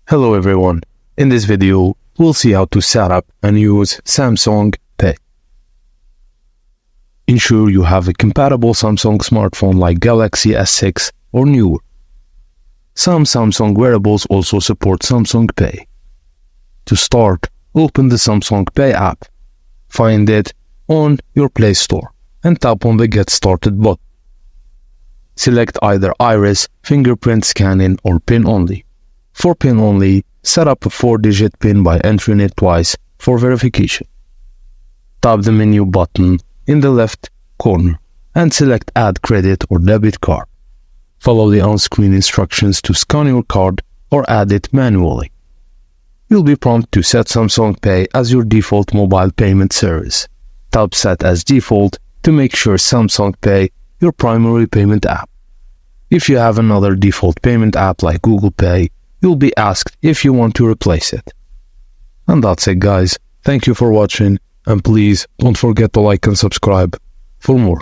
Hello everyone, in this video we'll see how to set up and use Samsung Pay. Ensure you have a compatible Samsung smartphone like Galaxy S6 or newer. Some Samsung wearables also support Samsung Pay. To start, open the Samsung Pay app. Find it on your Play Store and tap on the Get Started button. Select either iris, fingerprint scanning or PIN only. For PIN only, set up a 4-digit PIN by entering it twice for verification. Tap the menu button in the left corner and select Add Credit or Debit Card. Follow the on-screen instructions to scan your card or add it manually. You'll be prompted to set Samsung Pay as your default mobile payment service. Tap Set as Default to make sure Samsung Pay your primary payment app. If you have another default payment app like Google Pay, you'll be asked if you want to replace it. And that's it guys, thank you for watching and please don't forget to like and subscribe for more.